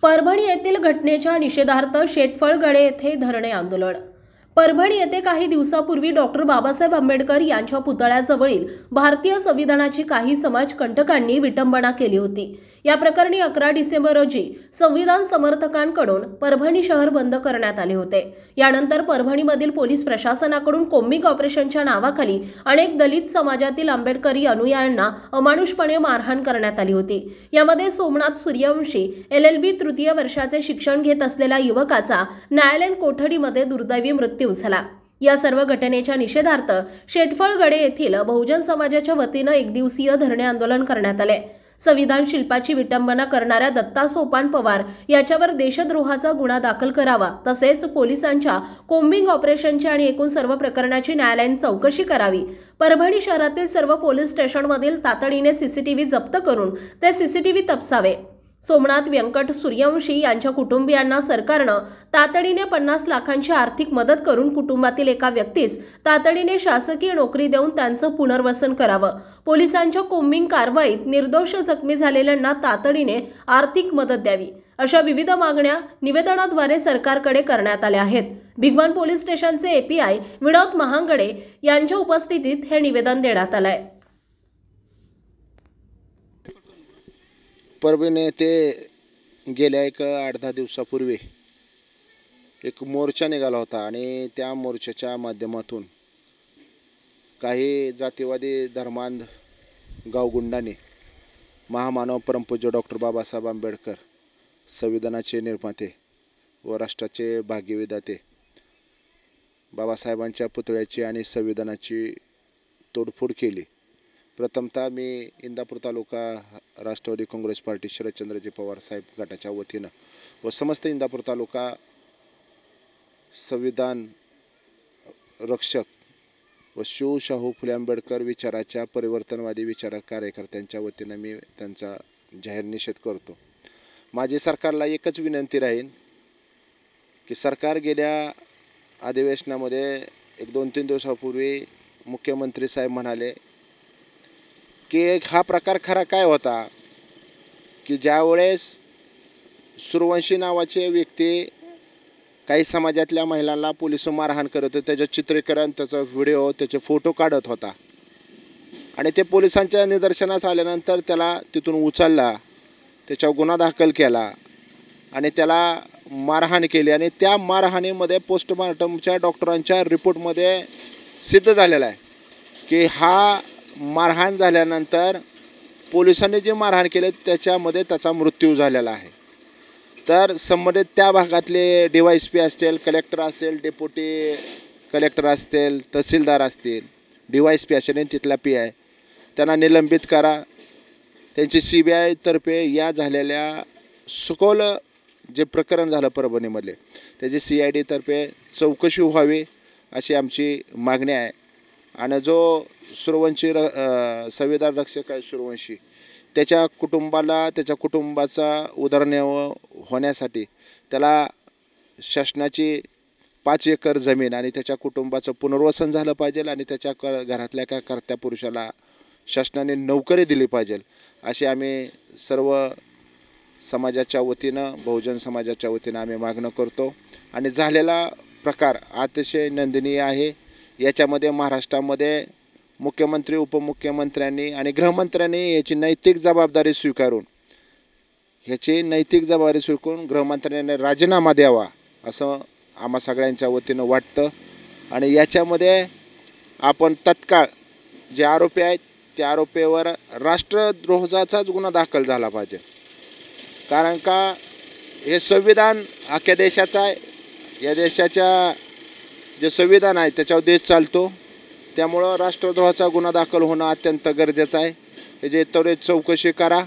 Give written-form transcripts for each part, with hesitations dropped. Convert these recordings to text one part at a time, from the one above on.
परभणी येथील घटनेच्या निषेधार्थ शेटफळगडे येथे धरणे आंदोलन। परभणी येथे काही दिवसापूर्वी डॉक्टर बाबासाहेब आंबेडकर यांच्या पुतळ्याजवळील भारतीय संविधानाची काही समाजकंटकांनी विटंबना केली होती। या प्रकरणी 11 डिसेंबर रोजी संविधान समर्थकांकडून परभणी शहर बंद करण्यात आले होते। यानंतर परभणीमधील पोलीस प्रशासनाकडून कोम्बिंग ऑपरेशनच्या नावाखाली अनेक दलित समाजातील आंबेडकरी अनुयायांना अमानुषपणे मारहाण करण्यात आली होती। यामध्ये सोमनाथ सूर्यवंशी LLB तृतीय वर्षाचे शिक्षण घेत असलेल्या युवकाचा न्यायालयीन कोठडीमध्ये दुर्दैवी मृत्यू झाला। या सर्व घटनेच्या निषेधार्थ शेटफळगडे येथील बहुजन समाजाच्या वतीने एक दिवसीय धरणे आंदोलन करण्यात आले। संविधान शिल्पाची विटंबना करणाऱ्या दत्ता सोपान पवार याच्यावर देशद्रोहाचा गुन्हा दाखल करावा, तसेच पोलिसांच्या कोम्बिंग ऑपरेशनची आणि एकूण सर्व प्रकरणाची न्यायालयीन चौकशी करावी। परभणी शहरातील सर्व पोलीस स्टेशनमधील तातडीने CCTV जप्त करून ते CCTV तपासावे। सोमनाथ व्यंकट सूर्यवंशी यांच्या कुटुंबियांना सरकारने तातडीने 50 लाखांची आर्थिक मदत करून कुटुंबातील एका व्यक्तीस तातडीने शासकीय नोकरी देऊन त्यांचं पुनर्वसन करावं। पोलिसांच्या कोम्बिंग कारवाईत निर्दोष जखमी झालेल्यांना तातडीने आर्थिक मदत द्यावी, अशा विविध मागण्या निवेदनाद्वारे सरकारकडे करण्यात आल्या आहेत। भिगवण पोलीस स्टेशनचे API विनोद महांगडे यांच्या उपस्थितीत हे निवेदन देण्यात आलंय। परभणी येथे गेल्या 8-10 दिवसापूर्वी एक मोर्चा निघाला होता आणि त्या मोर्चाच्या माध्यमातून काही जातीवादी धर्मांध गावगुंडांनी महामानव परमपूज्य डॉक्टर बाबासाहेब आंबेडकर, संविधानाचे निर्माते व राष्ट्राचे भाग्यविधाते बाबासाहेबांच्या पुतळ्याची आणि संविधानाची तोडफोड केली। प्रथमतः मी इंदापूर तालुका राष्ट्रवादी काँग्रेस पार्टी शरदचंद्रजी पवार साहेब गटाच्या वतीनं व समस्त इंदापूर तालुका संविधान रक्षक व शिव शाहू फुले आंबेडकर विचाराच्या परिवर्तनवादी विचारक कार्यकर्त्यांच्या वतीनं मी त्यांचा जाहीर निषेध करतो। माझी सरकारला एकच विनंती राहील की सरकार गेल्या अधिवेशनामध्ये 1-2-3 दिवसापूर्वी मुख्यमंत्री साहेब म्हणाले की हा प्रकार खरा काय होता की ज्यावेळेस सूर्यवंशी नावाचे व्यक्ती काही समाजातल्या महिलांना पोलिस मारहाण करत होते, त्याचं चित्रीकरण, त्याचा व्हिडिओ, त्याचे फोटो काढत होता आणि ते पोलिसांच्या निदर्शनास आल्यानंतर त्याला तिथून उचलला, त्याच्यावर गुन्हा दाखल केला आणि त्याला मारहाण केली आणि त्या मारहाणीमध्ये पोस्टमॉर्टमच्या डॉक्टरांच्या रिपोर्टमध्ये सिद्ध झालेला आहे की हा मारहाण झाल्यानंतर पोलिसांनी जे मारहाण केले त्याच्यामध्ये त्याचा मृत्यू झालेला आहे। तर संबंधित त्या भागातले DYSP असतील, कलेक्टर असेल, डेप्युटी कलेक्टर असतील, तहसीलदार असतील, DYSP असेल, तिथला PI त्यांना निलंबित करा। त्यांची CBI तर्फे या झालेल्या सखोल जे प्रकरण झालं परभणीमध्ये त्याची CID तर्फे चौकशी व्हावी अशी आमची मागणी आहे। आणि जो सूर्यवंशी संविधान रक्षक आहे सूर्यवंशी, त्याच्या कुटुंबाला, त्याच्या कुटुंबाचा उदरनिर्वाह होण्यासाठी त्याला शासनाची 5 एकर जमीन आणि त्याच्या कुटुंबाचं पुनर्वसन झालं पाहिजे आणि त्याच्या घरातल्या काय कर्त्या पुरुषाला शासनाने नोकरी दिली पाहिजे अशी आम्ही सर्व समाजाच्या वतीनं, बहुजन समाजाच्या वतीनं आम्ही मागणं करतो। आणि झालेला प्रकार अतिशय निंदनीय आहे। याच्यामध्ये महाराष्ट्रामध्ये मुख्यमंत्री, उपमुख्यमंत्र्यांनी आणि गृहमंत्र्यांनी याची नैतिक जबाबदारी स्वीकारून गृहमंत्र्यांनी राजीनामा द्यावा असं आम्हा सगळ्यांच्या वतीनं वाटतं। आणि याच्यामध्ये आपण तत्काळ जे आरोपी आहेत त्या आरोपीवर राष्ट्रद्रोहाचाच गुन्हा दाखल झाला पाहिजे, कारण का हे संविधान अख्ख्या देशाचं आहे। या देशाच्या जे संविधान आहे त्याच्यावर देश चालतो, त्यामुळं राष्ट्रद्रोहाचा गुन्हा दाखल होणं अत्यंत गरजेचं आहे। हे जे त्वरित चौकशी करा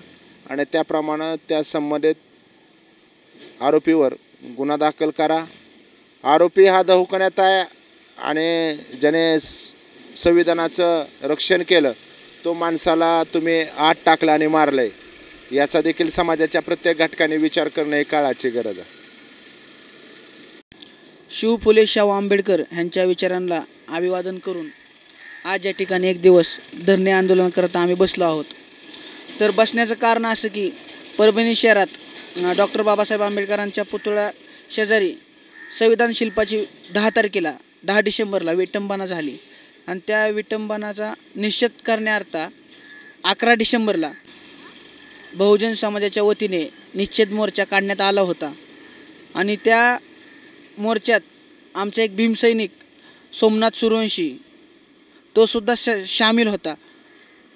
आणि त्याप्रमाणे त्या संबंधित आरोपीवर गुन्हा दाखल करा। आरोपी हा दवाखान्यात आहे आणि ज्याने संविधानाचं रक्षण केलं तो माणसाला तुम्ही आत टाकलं आणि मारलंय, याचा देखील समाजाच्या प्रत्येक घटकाने विचार करणं ही काळाची गरज आहे। शिव फुले शाहू आंबेडकर यांच्या विचारांना अभिवादन करून आज या ठिकाणी एक दिवस धरणे आंदोलन करता आम्ही बसलो आहोत। तर बसण्याचं कारण असं की परभणी शहरात डॉक्टर बाबासाहेब आंबेडकरांच्या पुतळ्या शेजारी संविधान शिल्पाची 10 डिसेंबरला विटंबना झाली आणि त्या विटंबनाचा निषेध करण्यार्थ 11 डिसेंबरला बहुजन समाजाच्या वतीने निषेध मोर्चा काढण्यात आला होता आणि त्या मोर्चात आमचा एक भीमसैनिक सोमनाथ सूर्यवंशी तो सुद्धा सामील होता.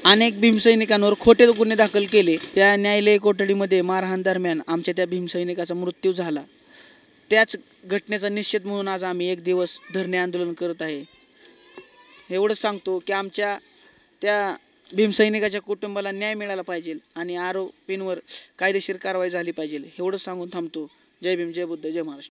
अनेक भीमसैनिकांवर खोटे गुन्हे दाखल केले. त्या न्यायालयीन कोठडीमध्ये मारहाण दरम्यान आमच्या त्या भीमसैनिकाचा मृत्यू झाला. त्याच घटनेचा निषेध म्हणून आज आम्ही एक दिवस धरणे आंदोलन करत आहे. एवढंच सांगतो की आमच्या त्या भीमसैनिकाच्या कुटुंबाला न्याय मिळाला पाहिजे आणि आरोपींवर कायदेशीर कारवाई झाली पाहिजे. एवढंच सांगून थांबतो. जय भीम, जय बुद्ध, जय महाराष्ट्र.